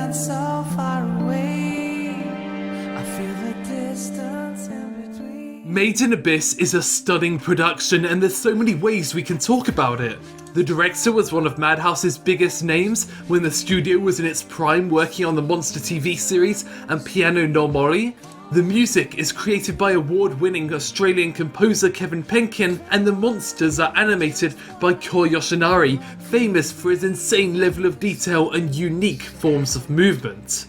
stand so far away. I feel the distance in between. Made in Abyss is a stunning production, and there's so many ways we can talk about it. The director was one of Madhouse's biggest names when the studio was in its prime working on the Monster TV series and Piano no Mori. The music is created by award-winning Australian composer Kevin Penkin, and the monsters are animated by Ko Yoshinari, famous for his insane level of detail and unique forms of movement.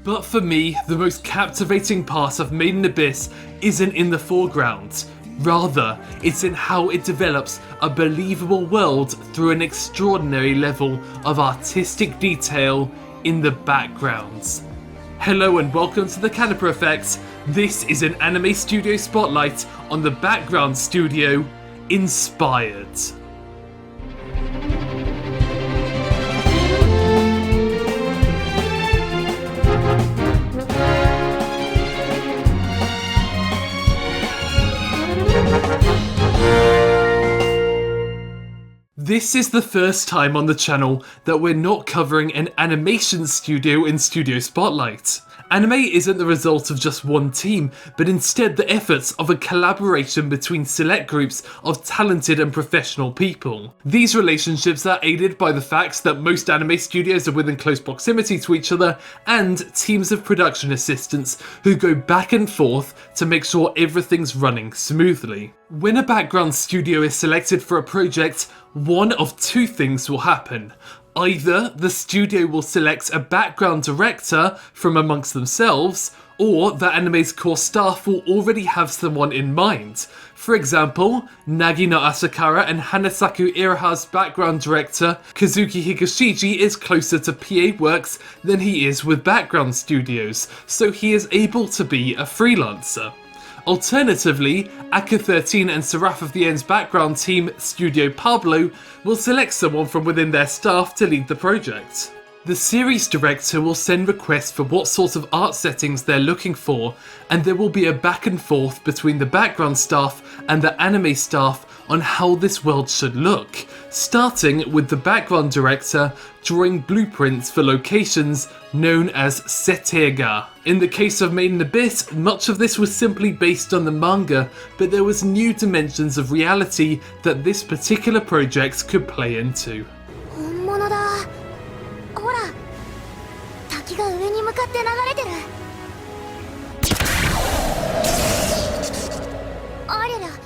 But for me, the most captivating part of Made in Abyss isn't in the foreground. Rather, it's in how it develops a believable world through an extraordinary level of artistic detail in the backgrounds. Hello and welcome to the Canipa Effect. This is an anime studio spotlight on the background studio Inspired. This is the first time on the channel that we're not covering an animation studio in Studio Spotlight. Anime isn't the result of just one team, but instead the efforts of a collaboration between select groups of talented and professional people. These relationships are aided by the fact that most anime studios are within close proximity to each other, and teams of production assistants who go back and forth to make sure everything's running smoothly. When a background studio is selected for a project, one of two things will happen. Either the studio will select a background director from amongst themselves, or the anime's core staff will already have someone in mind. For example, Nagi no Asukara and Hanasaku Iraha's background director Kazuki Higashiji is closer to PA works than he is with background studios, so he is able to be a freelancer. Alternatively, ACCA 13 and Seraph of the End's background team, Studio Pablo, will select someone from within their staff to lead the project. The series director will send requests for what sort of art settings they're looking for, and there will be a back and forth between the background staff and the anime staff on how this world should look, starting with the background director drawing blueprints for locations known as setega. In the case of Made in Abyss, much of this was simply based on the manga, but there was new dimensions of reality that this particular project could play into. 本物だ。ほら、滝が上に向かって流れてる。ありゃら。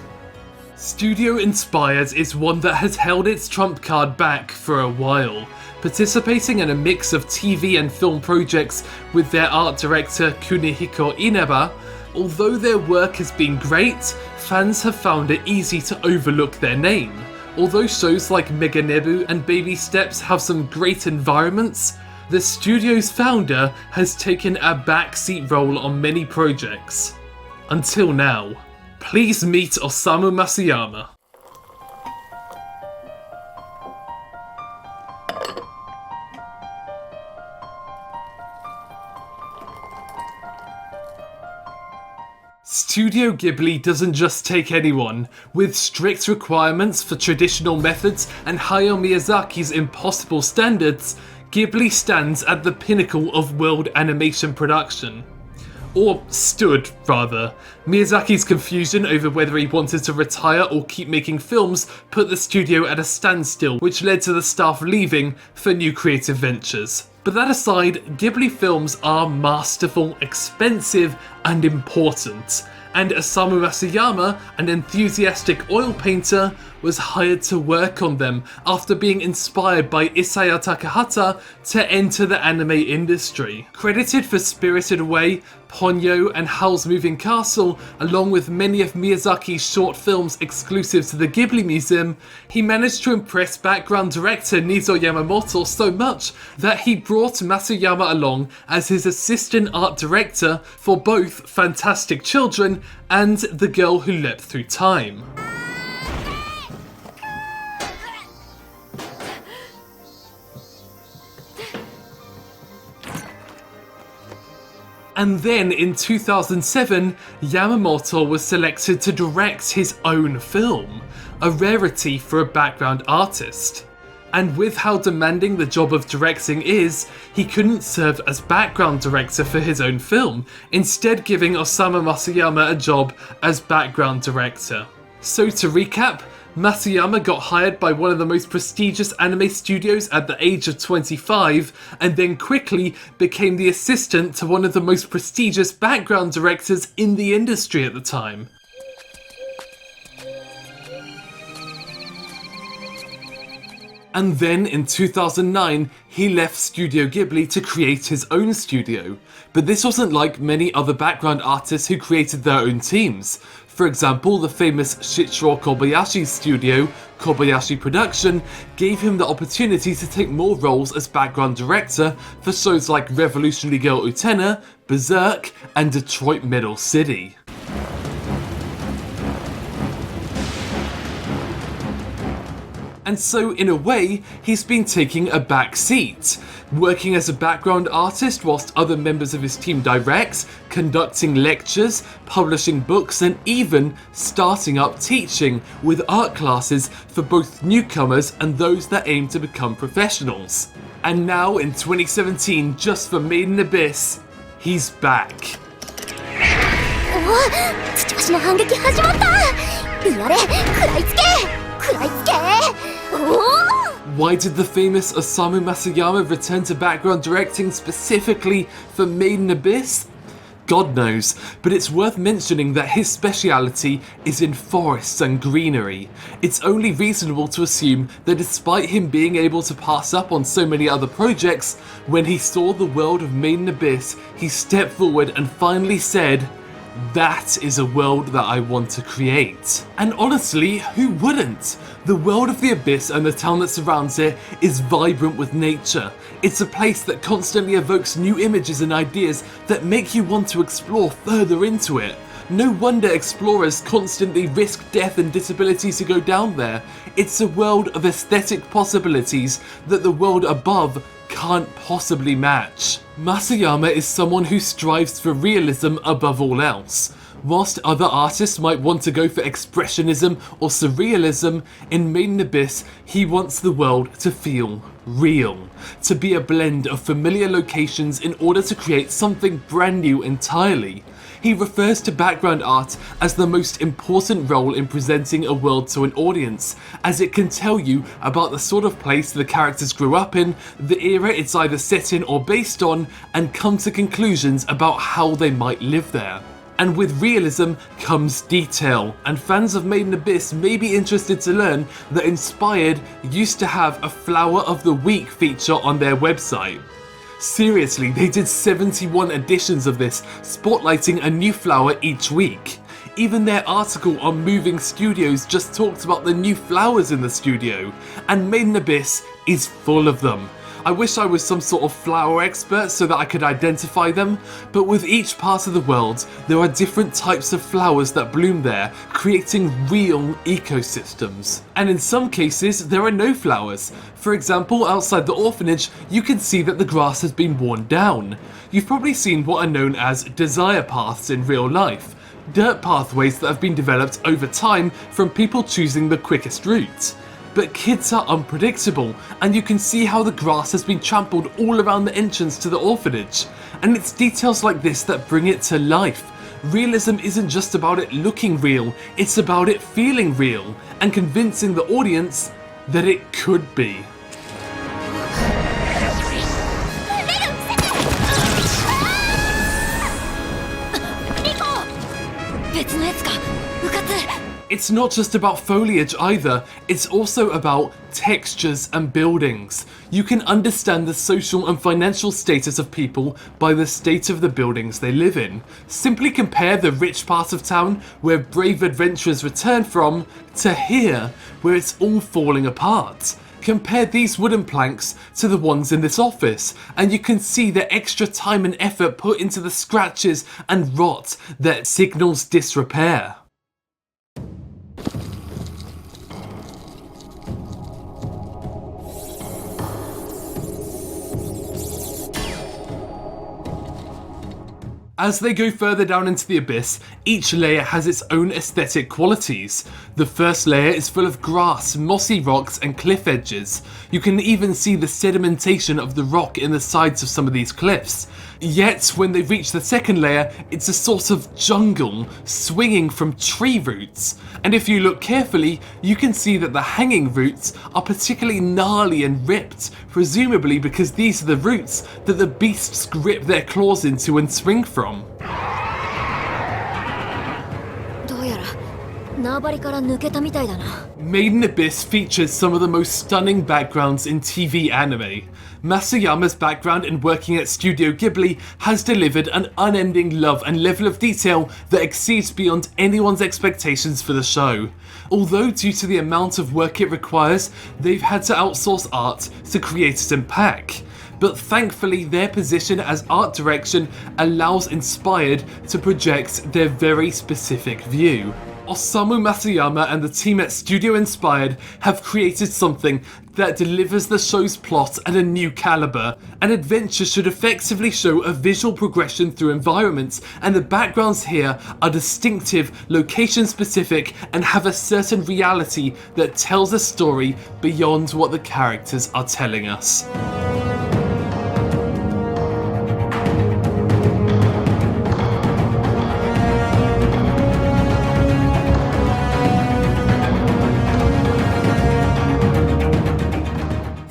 Studio Inspired is one that has held its trump card back for a while, participating in a mix of TV and film projects with their art director Kunihiko Inaba. Although their work has been great, fans have found it easy to overlook their name. Although shows like Meganebu and Baby Steps have some great environments, the studio's founder has taken a backseat role on many projects. Until now. Please meet Osamu Masuyama. Studio Ghibli doesn't just take anyone. With strict requirements for traditional methods and Hayao Miyazaki's impossible standards, Ghibli stands at the pinnacle of world animation production. Or stood, rather. Miyazaki's confusion over whether he wanted to retire or keep making films put the studio at a standstill, which led to the staff leaving for new creative ventures. But that aside, Ghibli films are masterful, expensive, and important. And Osamu Masuyama, an enthusiastic oil painter, was hired to work on them after being inspired by Isao Takahata to enter the anime industry. Credited for Spirited Away, Ponyo, and Howl's Moving Castle, along with many of Miyazaki's short films exclusive to the Ghibli Museum, he managed to impress background director Nizo Yamamoto so much that he brought Masuyama along as his assistant art director for both Fantastic Children and The Girl Who Leapt Through Time. And then in 2007, Yamamoto was selected to direct his own film, a rarity for a background artist. And with how demanding the job of directing is, he couldn't serve as background director for his own film, instead giving Osamu Masayama a job as background director. So to recap, Masayama got hired by one of the most prestigious anime studios at the age of 25, and then quickly became the assistant to one of the most prestigious background directors in the industry at the time. And then in 2009, he left Studio Ghibli to create his own studio. But this wasn't like many other background artists who created their own teams. For example, the famous Shichiro Kobayashi's studio, Kobayashi Production, gave him the opportunity to take more roles as background director for shows like Revolutionary Girl Utena, Berserk, and Detroit Middle City. And so, in a way, he's been taking a back seat, working as a background artist whilst other members of his team direct, conducting lectures, publishing books, and even starting up teaching with art classes for both newcomers and those that aim to become professionals. And now, in 2017, just for Made in Abyss, he's back. Why did the famous Osamu Masayama return to background directing specifically for Made in Abyss? God knows, but it's worth mentioning that his speciality is in forests and greenery. It's only reasonable to assume that despite him being able to pass up on so many other projects, when he saw the world of Made in Abyss, he stepped forward and finally said, "That is a world that I want to create." And honestly, who wouldn't? The world of the Abyss and the town that surrounds it is vibrant with nature. It's a place that constantly evokes new images and ideas that make you want to explore further into it. No wonder explorers constantly risk death and disability to go down there. It's a world of aesthetic possibilities that the world above can't possibly match. Masayama is someone who strives for realism above all else. Whilst other artists might want to go for expressionism or surrealism, in Made in Abyss, he wants the world to feel real, to be a blend of familiar locations in order to create something brand new entirely. He refers to background art as the most important role in presenting a world to an audience, as it can tell you about the sort of place the characters grew up in, the era it's either set in or based on, and come to conclusions about how they might live there. And with realism comes detail, and fans of Made in Abyss may be interested to learn that Inspired used to have a Flower of the Week feature on their website. Seriously, they did 71 editions of this, spotlighting a new flower each week. Even their article on moving studios just talked about the new flowers in the studio, and Made in Abyss is full of them. I wish I was some sort of flower expert so that I could identify them, but with each part of the world, there are different types of flowers that bloom there, creating real ecosystems. And in some cases, there are no flowers. For example, outside the orphanage, you can see that the grass has been worn down. You've probably seen what are known as desire paths in real life. Dirt pathways that have been developed over time from people choosing the quickest route. But kids are unpredictable, and you can see how the grass has been trampled all around the entrance to the orphanage. And it's details like this that bring it to life. Realism isn't just about it looking real, it's about it feeling real, and convincing the audience that it could be. It's not just about foliage either, it's also about textures and buildings. You can understand the social and financial status of people by the state of the buildings they live in. Simply compare the rich part of town where brave adventurers return from to here where it's all falling apart. Compare these wooden planks to the ones in this office, and you can see the extra time and effort put into the scratches and rot that signals disrepair. As they go further down into the abyss, each layer has its own aesthetic qualities. The first layer is full of grass, mossy rocks and cliff edges. You can even see the sedimentation of the rock in the sides of some of these cliffs. Yet when they reach the second layer, it's a sort of jungle swinging from tree roots. And if you look carefully, you can see that the hanging roots are particularly gnarly and ripped, presumably because these are the roots that the beasts grip their claws into and swing from. どうやら縄張りから抜けたみたいだな。 Maiden Abyss features some of the most stunning backgrounds in TV anime. Masayama's background in working at Studio Ghibli has delivered an unending love and level of detail that exceeds beyond anyone's expectations for the show. Although due to the amount of work it requires, they've had to outsource art to creators and pack. But thankfully their position as art direction allows Inspired to project their very specific view. Osamu Masayama and the team at Studio Inspired have created something that delivers the show's plot at a new caliber. An adventure should effectively show a visual progression through environments, and the backgrounds here are distinctive, location specific, and have a certain reality that tells a story beyond what the characters are telling us.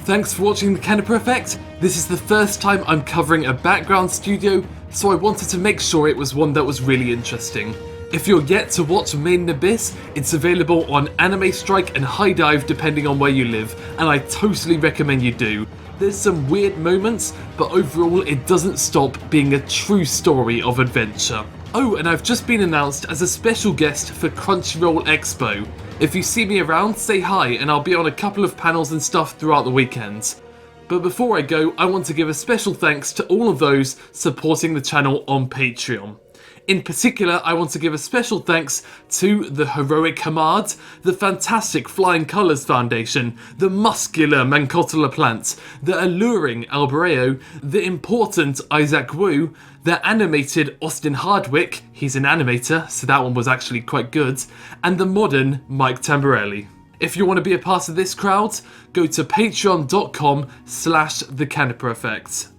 Thanks for watching the Canipa Effect. This is the first time I'm covering a background studio, so I wanted to make sure it was one that was really interesting. If you're yet to watch Maiden Abyss, it's available on Anime Strike and High Dive depending on where you live, and I totally recommend you do. There's some weird moments, but overall it doesn't stop being a true story of adventure. Oh, and I've just been announced as a special guest for Crunchyroll Expo. If you see me around, say hi, and I'll be on a couple of panels and stuff throughout the weekends. But before I go, I want to give a special thanks to all of those supporting the channel on Patreon. In particular, I want to give a special thanks to the Heroic Hamad, the fantastic Flying Colours Foundation, the muscular Mancotula Plant, the alluring Albereo, the important Isaac Wu, the animated Austin Hardwick, he's an animator, so that one was actually quite good, and the modern Mike Tamborelli. If you want to be a part of this crowd, go to patreon.com/thecanipa effect.